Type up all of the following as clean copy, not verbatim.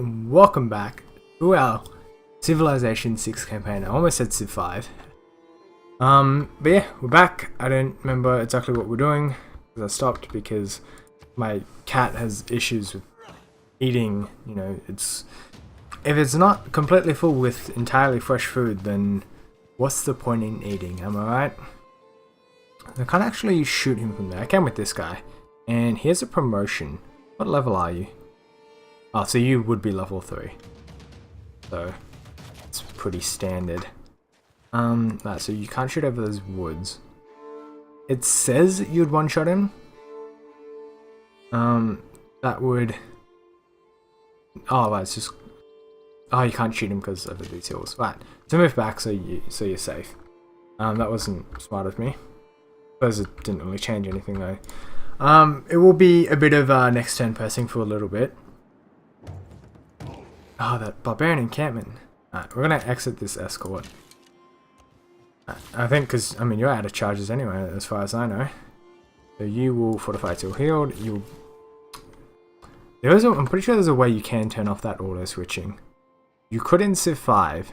and welcome back to our Civilization 6 campaign. I almost said Civ 5. But yeah, we're back. I don't remember exactly what we're doing because I stopped because my cat has issues with eating. You know, if it's not completely full with entirely fresh food, then what's the point in eating? Am I right? I can't actually shoot him from there. I can with this guy. And here's a promotion. What level are you? Oh, so you would be level 3. So, it's pretty standard. Right, so you can't shoot over those woods. It says you'd one-shot him. That would... Oh, right, it's just... Oh, you can't shoot him because of these hills. Right, so move back so you're safe. That wasn't smart of me. Suppose it didn't really change anything though. It will be a bit of next turn pressing for a little bit. Oh, that barbarian encampment. Alright, we're gonna exit this escort. I think because, I mean, you're out of charges anyway, as far as I know. So you will fortify till healed. I'm pretty sure there's a way you can turn off that auto switching. You could in Civ 5.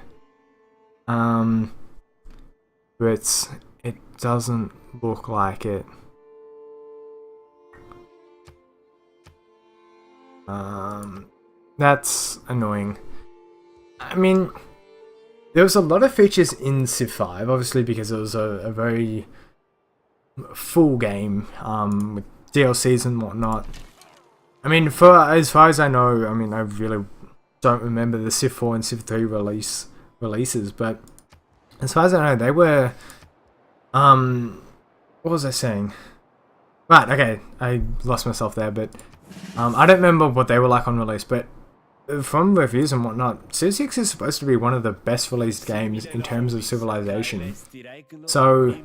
But it doesn't look like it. That's annoying. I mean, there was a lot of features in Civ 5, obviously because it was a very full game, with DLCs and whatnot. I mean, as far as I know, I mean, I really don't remember the Civ 4 and Civ 3 releases, but as far as I know, they were, what was I saying? Right, okay, I lost myself there, but I don't remember what they were like on release, but from reviews and whatnot, Civ 6 is supposed to be one of the best released games in terms of Civilization. So,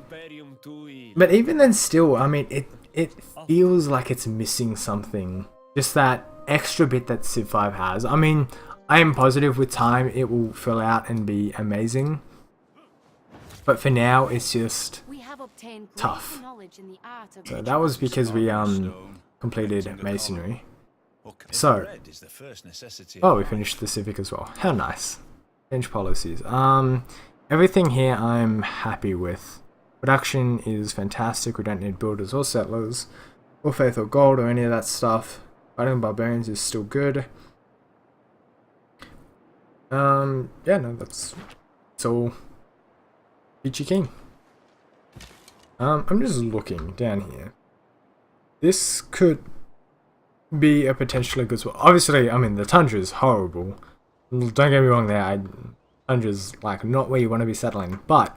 but even then still, I mean, it feels like it's missing something. Just that extra bit that Civ 5 has. I mean, I am positive with time it will fill out and be amazing. But for now, it's just tough. So that was because we completed masonry. So, oh, we finished the civic as well. How nice. Change policies. Everything here I'm happy with. Production is fantastic. We don't need builders or settlers or faith or gold or any of that stuff. Fighting barbarians is still good. Yeah, no, that's all. Peachy King. I'm just looking down here. This could be a potentially good spot. Obviously, I mean, the tundra is horrible. Don't get me wrong there. Tundra's like not where you want to be settling, but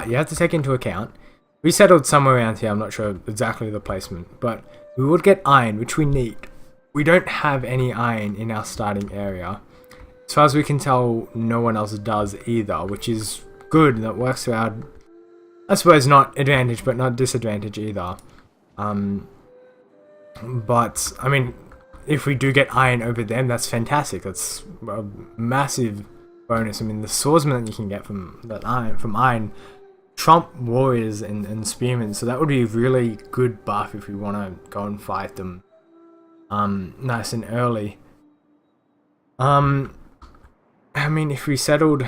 you have to take into account we settled somewhere around here. I'm not sure exactly the placement, but we would get iron, which we need. We don't have any iron in our starting area. As far as we can tell, no one else does either, which is good. That works to our, I suppose, not advantage, but not disadvantage either. But, I mean, if we do get iron over them, that's fantastic. That's a massive bonus. I mean, the swordsman that you can get from iron trump warriors and spearmen, so that would be a really good buff if we want to go and fight them nice and early. I mean, if we settled,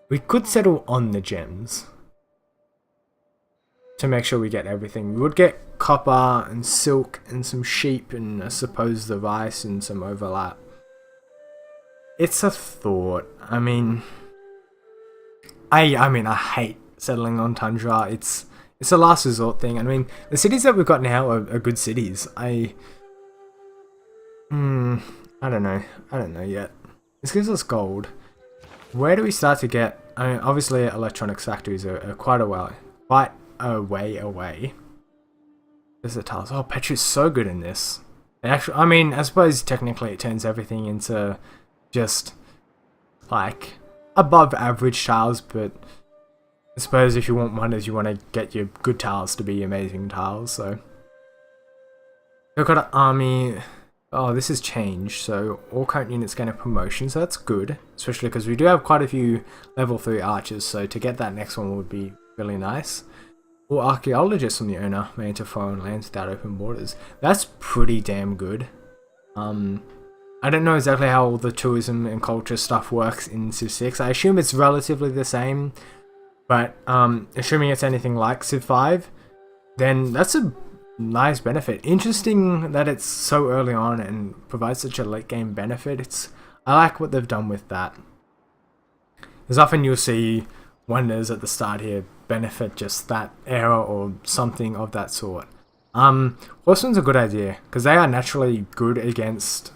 we could settle on the gems to make sure we get everything. We would get copper and silk and some sheep and I suppose the rice and some overlap. It's a thought. I mean, I hate settling on tundra. It's a last resort thing. I mean, the cities that we've got now are good cities. I don't know yet. This gives us gold. Where do we start to get? I mean, obviously electronics factories are quite a way away. There's the tiles. Oh, Petra's so good in this. Actually, I mean, I suppose technically it turns everything into just like above average tiles, but I suppose if you want wonders, you want to get your good tiles to be amazing tiles. So we've got an army. Oh, this has changed. So all current units gain a promotion, so that's good, especially because we do have quite a few level 3 archers. So to get that next one would be really nice. Or archaeologists from the owner may enter foreign lands without open borders. That's pretty damn good. I don't know exactly how all the tourism and culture stuff works in Civ 6. I assume it's relatively the same, but assuming it's anything like Civ 5, then that's a nice benefit. Interesting that it's so early on and provides such a late game benefit. I like what they've done with that. Because often you'll see wonders at the start here benefit just that era or something of that sort. Horsemen's a good idea because they are naturally good against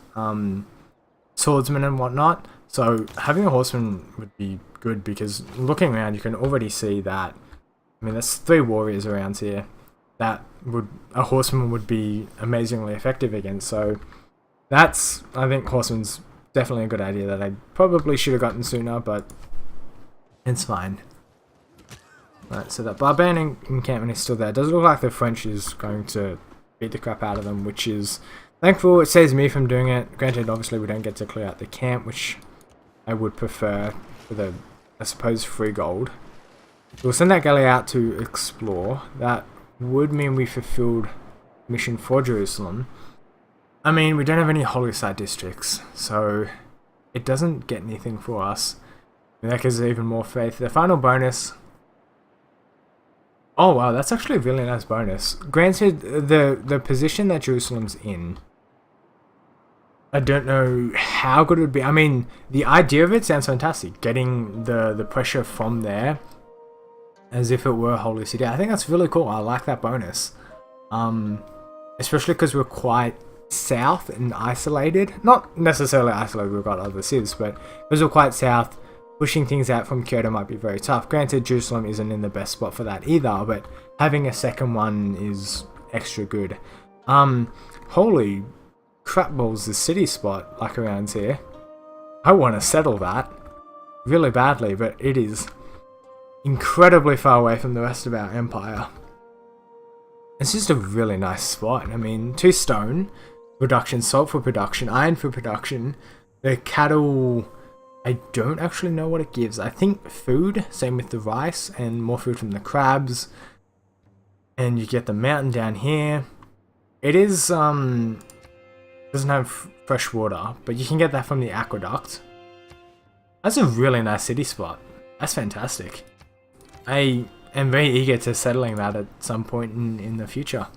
swordsmen and whatnot. So having a horseman would be good because looking around you can already see that. I mean, there's 3 warriors around here that a horseman would be amazingly effective against. So I think horseman's definitely a good idea that I probably should have gotten sooner, but it's fine. Right, so that barbarian encampment is still there. It does look like the French is going to beat the crap out of them, which is thankful. It saves me from doing it. Granted, obviously we don't get to clear out the camp, which I would prefer for the, I suppose, free gold. We'll send that galley out to explore. That would mean we fulfilled mission for Jerusalem. I mean, we don't have any holy site districts, so it doesn't get anything for us. That gives us even more faith. The final bonus. Oh wow, that's actually a really nice bonus. Granted, the position that Jerusalem's in, I don't know how good it would be. I mean, the idea of it sounds fantastic. Getting the pressure from there as if it were a holy city. I think that's really cool. I like that bonus. Especially because we're quite south and isolated. Not necessarily isolated, we've got other civs, but because we're quite south, pushing things out from Kyoto might be very tough. Granted, Jerusalem isn't in the best spot for that either, but having a second one is extra good. Holy crap balls, the city spot, like around here. I want to settle that really badly, but it is incredibly far away from the rest of our empire. It's just a really nice spot. I mean, 2 stone production, salt for production, iron for production. The cattle, I don't actually know what it gives. I think food, same with the rice, and more food from the crabs. And you get the mountain down here. It is, doesn't have fresh water, but you can get that from the aqueduct. That's a really nice city spot. That's fantastic. I am very eager to settling that at some point in the future.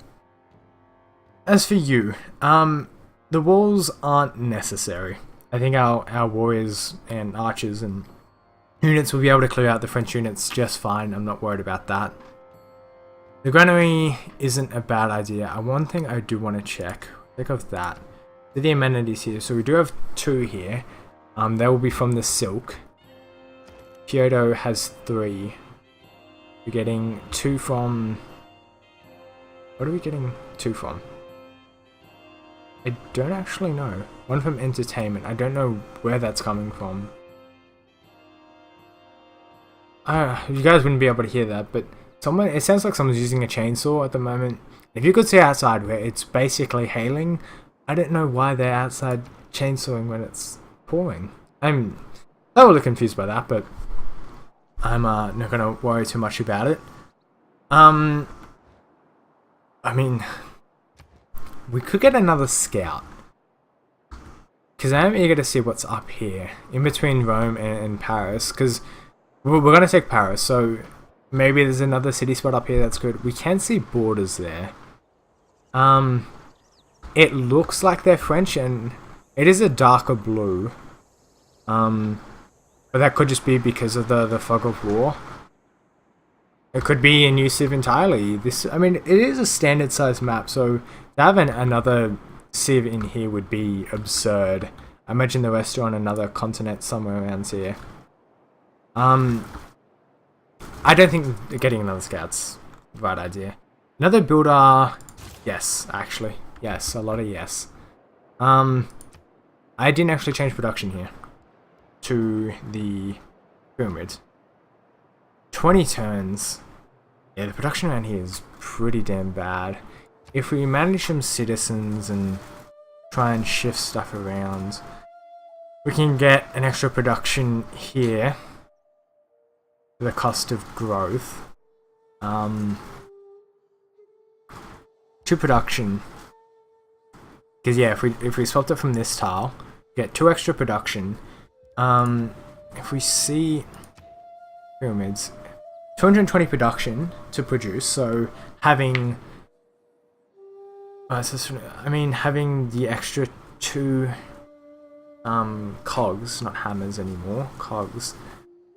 As for you, the walls aren't necessary. I think our warriors and archers and units will be able to clear out the French units just fine. I'm not worried about that. The granary isn't a bad idea. One thing I do want to check. Think of that. The amenities here. So we do have 2 here. They will be from the silk. Kyoto has 3. We're getting 2 from... What are we getting 2 from? I don't actually know. 1 from entertainment. I don't know where that's coming from. You guys wouldn't be able to hear that, but it sounds like someone's using a chainsaw at the moment. If you could see outside where it's basically hailing, I don't know why they're outside chainsawing when it's pouring. I'm a little confused by that, but I'm not going to worry too much about it. I mean, we could get another scout. Because I am eager to see what's up here, in between Rome and Paris, because we're going to take Paris, so maybe there's another city spot up here that's good. We can see borders there. It looks like they're French, and it is a darker blue. But that could just be because of the fog of war. It could be a new civ entirely. I mean, it is a standard size map, so to have another civ in here would be absurd. I imagine the rest are on another continent somewhere around here. I don't think getting another scout's the right idea. Another builder, yes, actually. Yes, a lot of yes. I didn't actually change production here to the pyramids. 20 turns. Yeah, the production around here is pretty damn bad. If we manage some citizens and try and shift stuff around, we can get an extra production here for the cost of growth. 2 production. Because yeah, if we swapped it from this tile, get 2 extra production. If we see pyramids, 220 production to produce. So having, having the extra 2 cogs, not hammers anymore, cogs.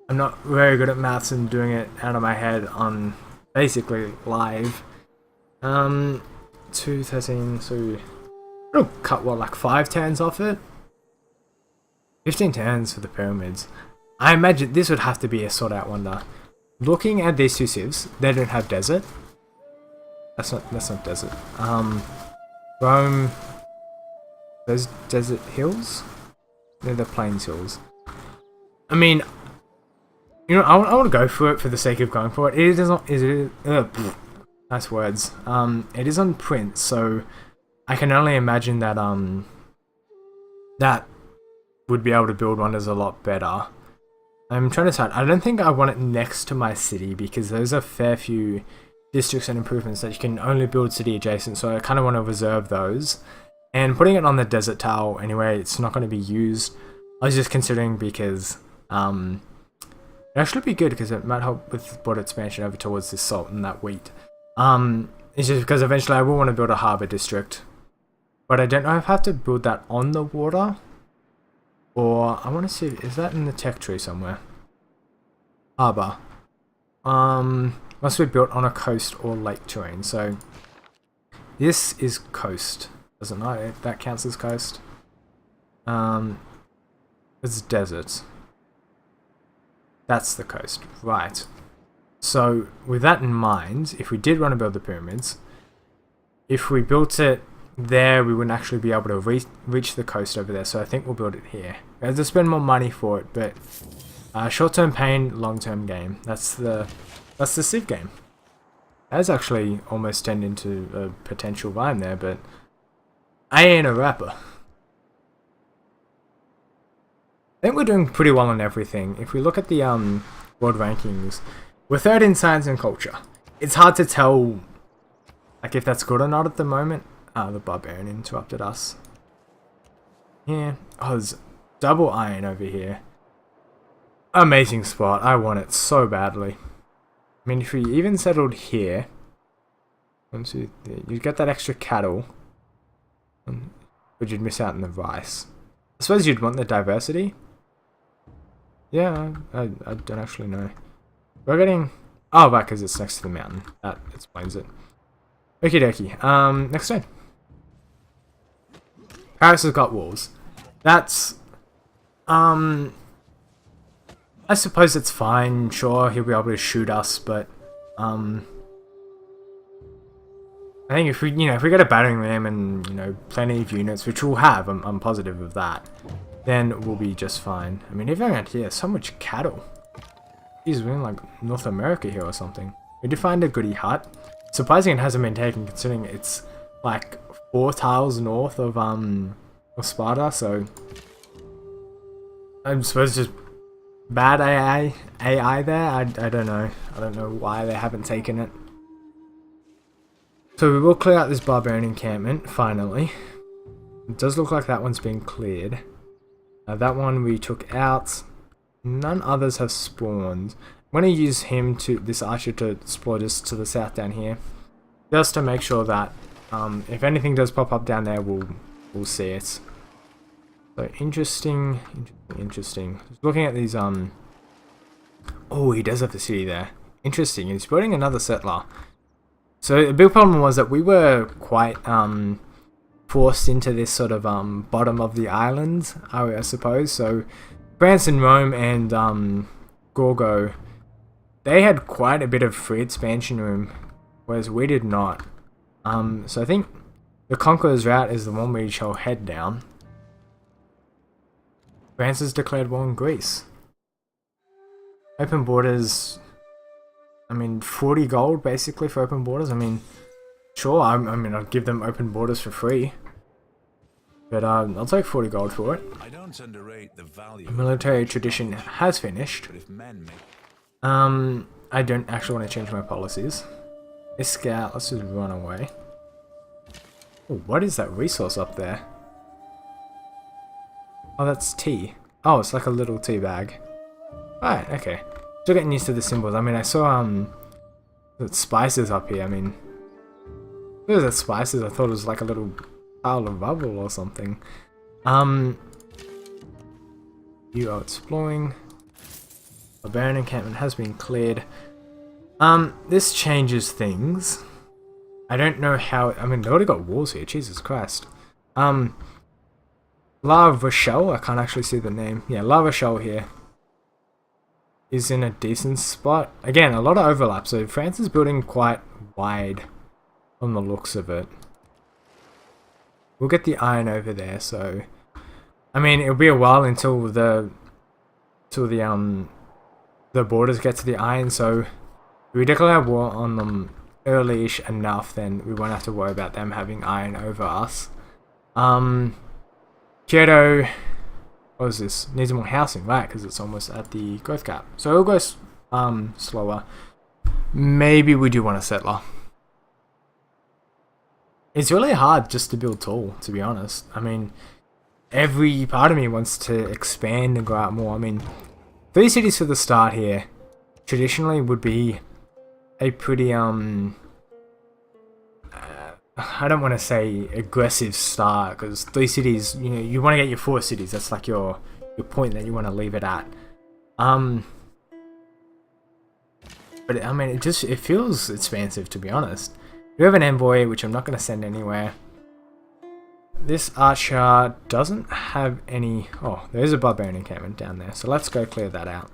I'm not very good at maths and doing it out of my head on basically live. 213, so it'll cut what, like 5 turns off it? 15 turns for the pyramids. I imagine this would have to be a sort out wonder. Looking at these 2 civs, they don't have desert. That's not desert. Rome, those desert hills? They're the plains hills. I mean, you know, I want to go for it for the sake of going for it. It is not, nice words. It is on print, so I can only imagine that that would be able to build wonders a lot better. I'm trying to decide. I don't think I want it next to my city because there's a fair few districts and improvements that you can only build city adjacent, so I kind of want to reserve those. And putting it on the desert tile anyway, it's not going to be used. I was just considering because it actually be good because it might help with border expansion over towards this salt and that wheat. It's just because eventually I will want to build a harbour district, but I don't know if I have to build that on the water, or I want to see, is that in the tech tree somewhere? Harbour. Must be built on a coast or lake terrain. So this is coast, doesn't know that counts as coast. It's desert. That's the coast, right? So with that in mind, if we did want to build the pyramids, if we built it there, we wouldn't actually be able to reach the coast over there. So I think we'll build it here. We have to spend more money for it, but short-term pain, long-term gain. That's the Civ game. That's actually almost turned into a potential rhyme there, but I ain't a rapper. I think we're doing pretty well on everything. If we look at the world rankings, we're 3rd in science and culture. It's hard to tell like if that's good or not at the moment. The Barbarian interrupted us. Yeah. Oh, there's double iron over here. Amazing spot. I want it so badly. I mean, if we even settled here, you'd get that extra cattle, but you'd miss out on the rice. I suppose you'd want the diversity. Yeah, I don't actually know. We're getting... Oh, right, because it's next to the mountain. That explains it. Okie dokie. Next turn. Paris has got walls. That's... I suppose it's fine. Sure, he'll be able to shoot us, but... I think if we get a battering ram and, plenty of units, which we'll have, I'm positive of that, then we'll be just fine. I mean, even around here, so much cattle. He's in like North America here or something. We did find a goody hut. Surprising it hasn't been taken considering it's like 4 tiles north of Sparta, so I suppose just bad AI there. I don't know. I don't know why they haven't taken it. So we will clear out this barbarian encampment finally. It does look like that one's been cleared. That one we took out. None others have spawned. I'm going to use this archer to explore just to the south down here, just to make sure that if anything does pop up down there, we'll see it. So interesting. Just looking at these oh, he does have the city there. Interesting. He's building another settler. So the big problem was that we were quite forced into this sort of bottom of the island, I suppose. So France and Rome and Gorgo, they had quite a bit of free expansion room, whereas we did not. So I think the Conqueror's route is the one we shall head down. France has declared war on Greece. Open borders, I mean, 40 gold basically for open borders. I mean, sure, I mean, I'll give them open borders for free. But I'll take 40 gold for it. I don't underrate the value. Military tradition has finished. I don't actually want to change my policies. This scout, let's just run away. Oh, what is that resource up there? Oh, that's tea. Oh, it's like a little tea bag. Right, okay. Still getting used to the symbols. I mean, I saw, the spices up here. I mean, what was that spices? I thought it was like a little pile of rubble or something. You are exploring. Barbarian encampment has been cleared. This changes things. I don't know how. I mean, they already got walls here. Jesus Christ. La Rochelle. I can't actually see the name. Yeah, La Rochelle here is in a decent spot. Again, a lot of overlap. So France is building quite wide on the looks of it. We'll get the iron over there. So, I mean, it'll be a while until the borders get to the iron. So, if we declare war on them early-ish enough, then we won't have to worry about them having iron over us. Kyoto, what is this? Needs more housing, right? Because it's almost at the growth cap. So it'll go slower. Maybe we do want a settler. It's really hard just to build tall, to be honest. I mean, every part of me wants to expand and go out more. I mean, 3 cities for the start here traditionally would be a pretty I don't want to say aggressive start, because 3 cities, you know, you want to get your 4 cities. That's like your point that you want to leave it at. But I mean, it feels expansive, to be honest. We have an envoy, which I'm not going to send anywhere. This archer doesn't have any. Oh, there's a barbarian encampment down there, so let's go clear that out.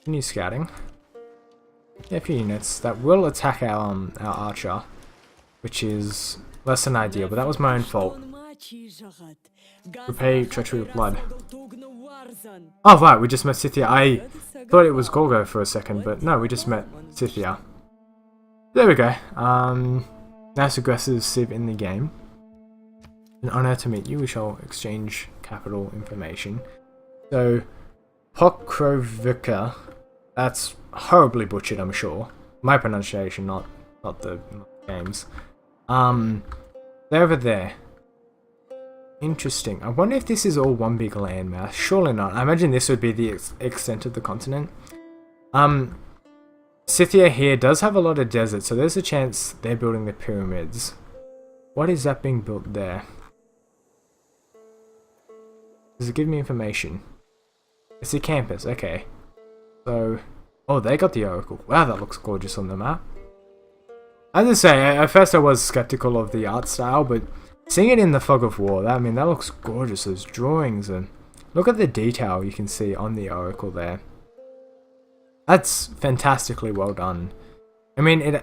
Continue scouting. Yeah, a few units that will attack our archer, which is less than ideal, but that was my own fault. Repay treachery with blood. Oh right, we just met Scythia. I thought it was Gorgo for a second, but no, we just met Scythia. There we go. Nice aggressive civ in the game. An honor to meet you. We shall exchange capital information. So, Pokrovika. That's horribly butchered, I'm sure. My pronunciation, not the game's. They're over there. Interesting. I wonder if this is all one big landmass. Surely not. I imagine this would be the extent of the continent. Scythia here does have a lot of desert, so there's a chance they're building the pyramids. What is that being built there? Does it give me information? It's a campus, okay. So, oh, they got the oracle. Wow, that looks gorgeous on the map. As I say, at first I was skeptical of the art style, but seeing it in the fog of war, that looks gorgeous. Those drawings, and look at the detail you can see on the oracle there. That's fantastically well done. I mean, the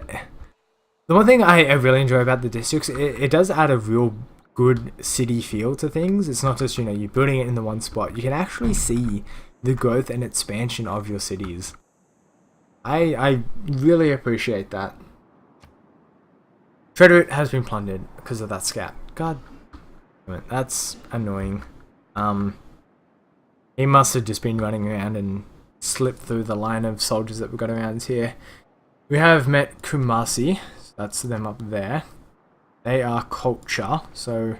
one thing I really enjoy about the districts, it does add a real good city feel to things. It's not just, you know, you're building it in the one spot. You can actually see the growth and expansion of your cities. I really appreciate that. Frederick has been plundered because of that scout. God damn it, that's annoying. He must have just been running around and slipped through the line of soldiers that we got around here. We have met Kumasi. That's them up there. They are culture, so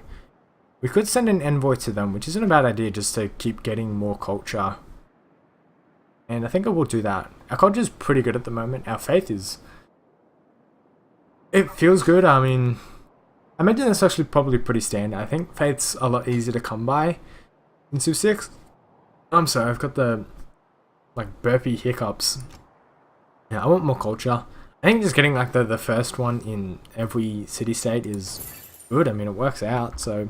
we could send an envoy to them, which isn't a bad idea, just to keep getting more culture. And I think I will do that. Our culture is pretty good at the moment. Our faith is... it feels good. I mean, I imagine that's actually probably pretty standard. I think faith's a lot easier to come by in Civ 6. I'm sorry, I've got the like burpy hiccups. Yeah, I want more culture. I think just getting like the first one in every city-state is good. I mean, it works out, so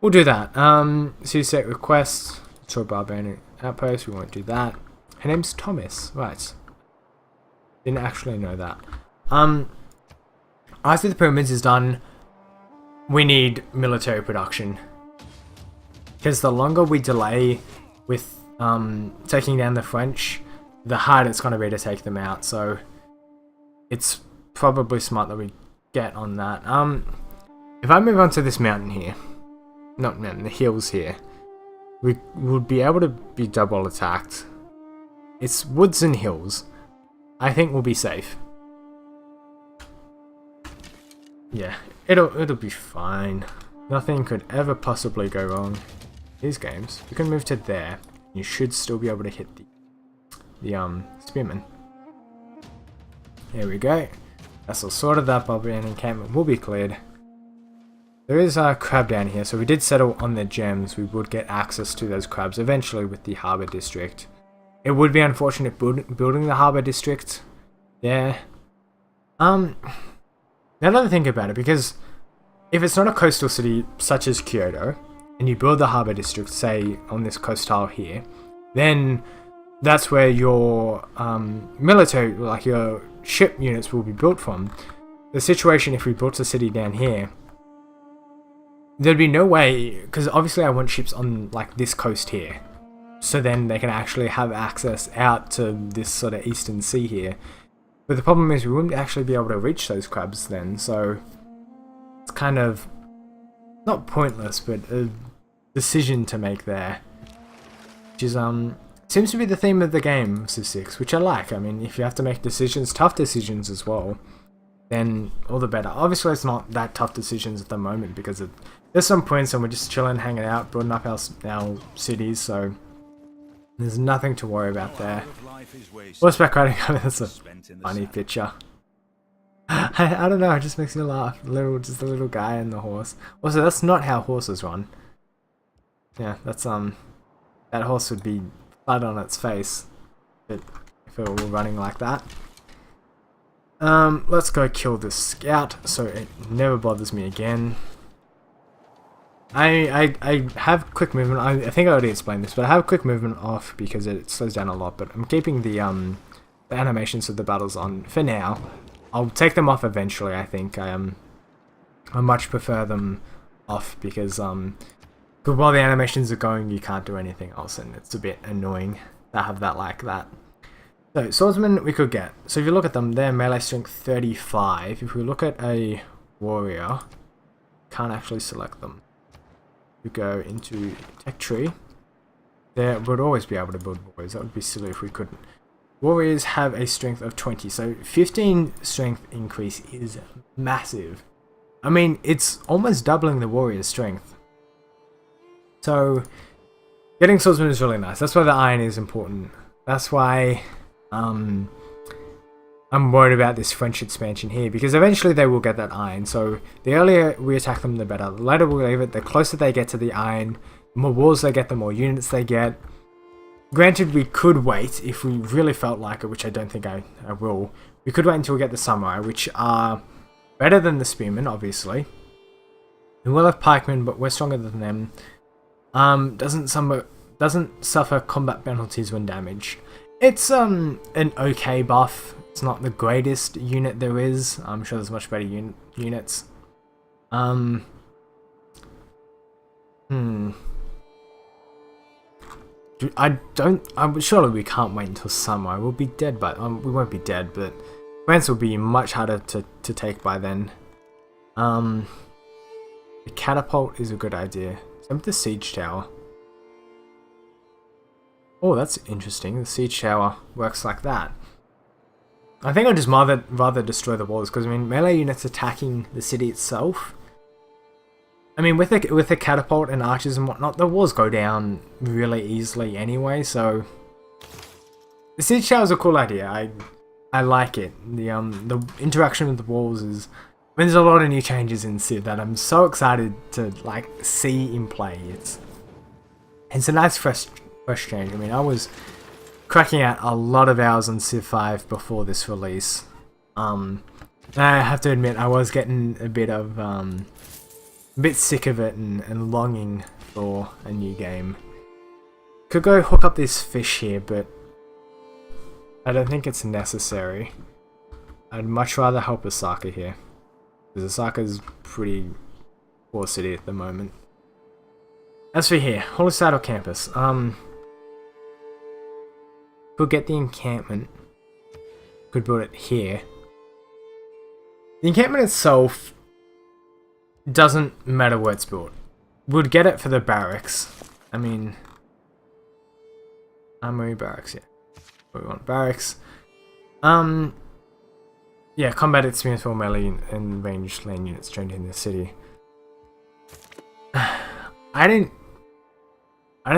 we'll do that. City-state request. Destroy barbarian outpost. We won't do that. Her name's Thomas. Right. Didn't actually know that. After the pyramids is done, we need military production. Because the longer we delay with taking down the French, the harder it's going to be to take them out. So it's probably smart that we get on that. If I move on to this mountain here, not mountain, the hills here, we would be able to be double attacked. It's woods and hills. I think we'll be safe. Yeah, it'll be fine. Nothing could ever possibly go wrong. These games, you can move to there. You should still be able to hit the spearman. There we go. That's all sorted. That barbarian encampment will be cleared. There is a crab down here, so we did settle on the gems. We would get access to those crabs eventually with the harbour district. It would be unfortunate building the harbour district there. Now that I think about it, because if it's not a coastal city such as Kyoto, and you build the harbour district, say on this coast tile here, then that's where your military, like your ship units, will be built from. The situation if we built a city down here, there'd be no way, because obviously I want ships on like this coast here, so then they can actually have access out to this sort of eastern sea here. But the problem is we wouldn't actually be able to reach those crabs then, so it's kind of not pointless, but a decision to make there, which is seems to be the theme of the game, Civ 6, which I like. I mean, if you have to make decisions, tough decisions as well, then all the better. Obviously, it's not that tough decisions at the moment because there's some points and we're just chilling, hanging out, building up our cities, so there's nothing to worry about there. Horseback riding, I mean, that's a funny picture. I don't know, it just makes me laugh. Just a little guy and the horse. Also, that's not how horses run. Yeah, that's that horse would be flat on its face if it were running like that. Let's go kill this scout so it never bothers me again. I have quick movement. I think I already explained this, but I have quick movement off because it slows down a lot. But I'm keeping the animations of the battles on for now. I'll take them off eventually. I think I much prefer them off because while the animations are going, you can't do anything else, and it's a bit annoying to have that like that. So swordsmen we could get. So if you look at them, they're melee strength 35. If we look at a warrior, can't actually select them. We go into tech tree. There would always be able to build warriors. That would be silly if we couldn't. Warriors have a strength of 20, so 15 strength increase is massive. I mean, it's almost doubling the warrior's strength. So getting swordsman is really nice. That's why the iron is important. That's why I'm worried about this French expansion here, because eventually they will get that iron. So the earlier we attack them, the better. The later we leave it, the closer they get to the iron, the more walls they get, the more units they get. Granted, we could wait if we really felt like it, which I don't think I will. We could wait until we get the samurai, which are better than the spearmen, obviously. We will have pikemen, but we're stronger than them. Doesn't suffer combat penalties when damaged. It's an okay buff. It's not the greatest unit there is. I'm sure there's much better units. Surely we can't wait until samurai. We'll be dead by we won't be dead, but France will be much harder to take by then. The catapult is a good idea. Same with the siege tower. Oh, that's interesting. The siege tower works like that. I think I'd just rather destroy the walls, because I mean, melee units attacking the city itself. I mean, with the catapult and archers and whatnot, the walls go down really easily anyway. So the siege tower is a cool idea. I like it. The interaction with the walls is. I mean, there's a lot of new changes in Civ that I'm so excited to like see in play. It's a nice fresh change. I mean, I was cracking out a lot of hours on Civ 5 before this release. I have to admit, I was getting a bit sick of it and longing for a new game. Could go hook up this fish here, but I don't think it's necessary. I'd much rather help Osaka here, because Osaka's pretty poor city at the moment. As for here, Holy Saddle Campus. Could get the encampment. Could build it here. The encampment itself doesn't matter where it's built. Would get it for the barracks. I mean, armory barracks, yeah. We want barracks. yeah, combat experience for melee and ranged land units trained in the city. I don't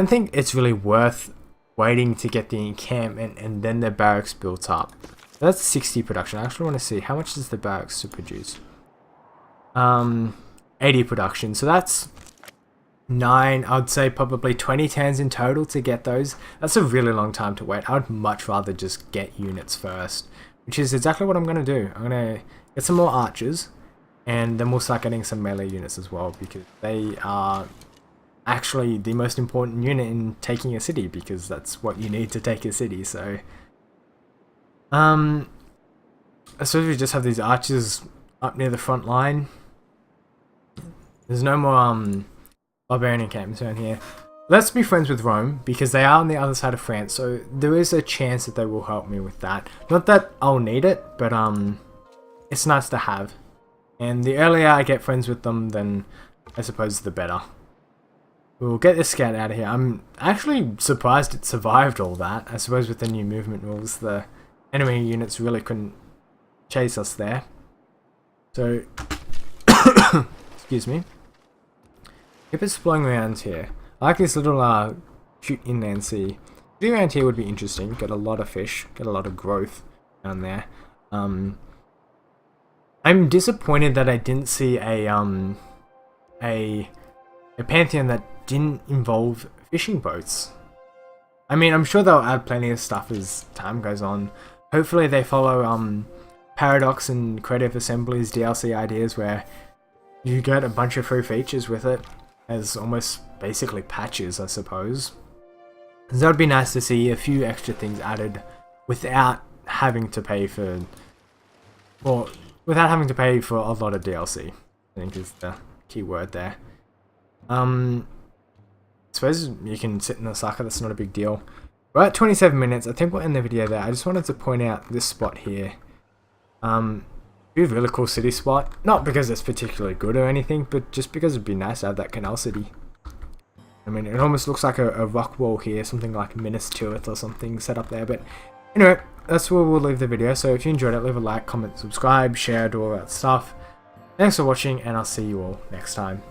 think it's really worth waiting to get the encampment and then the barracks built up. That's 60 production. I actually want to see how much does the barracks to produce. 80 production. So that's 9. I'd say probably 20 turns in total to get those. That's a really long time to wait. I would much rather just get units first, which is exactly what I'm going to do. I'm going to get some more archers, and then we'll start getting some melee units as well, because they are actually the most important unit in taking a city, because that's what you need to take a city. So I suppose we just have these archers up near the front line. There's no more barbarian encampments around here. Let's be friends with Rome, because they are on the other side of France, so there is a chance that they will help me with that. Not that I'll need it, but it's nice to have. And the earlier I get friends with them, then I suppose the better. We'll get this scout out of here. I'm actually surprised it survived all that. I suppose with the new movement rules, the enemy units really couldn't chase us there. So, excuse me. Keep exploring around here. I like this little shoot inland sea. Shooting around here would be interesting. Get a lot of fish. Get a lot of growth down there. I'm disappointed that I didn't see a pantheon that didn't involve fishing boats. I mean, I'm sure they'll add plenty of stuff as time goes on. Hopefully they follow Paradox and Creative Assembly's DLC ideas, where you get a bunch of free features with it as almost basically patches, I suppose. So that would be nice to see a few extra things added without having to pay for, or without having to pay for a lot of DLC, I think is the key word there. I suppose you can sit in Osaka, that's not a big deal. We're at 27 minutes, I think we'll end the video there. I just wanted to point out this spot here. Be a really cool city spot. Not because it's particularly good or anything, but just because it'd be nice to have that canal city. I mean, it almost looks like a rock wall here, something like Minas Tirith or something set up there. But anyway, that's where we'll leave the video. So if you enjoyed it, leave a like, comment, subscribe, share, do all that stuff. Thanks for watching, and I'll see you all next time.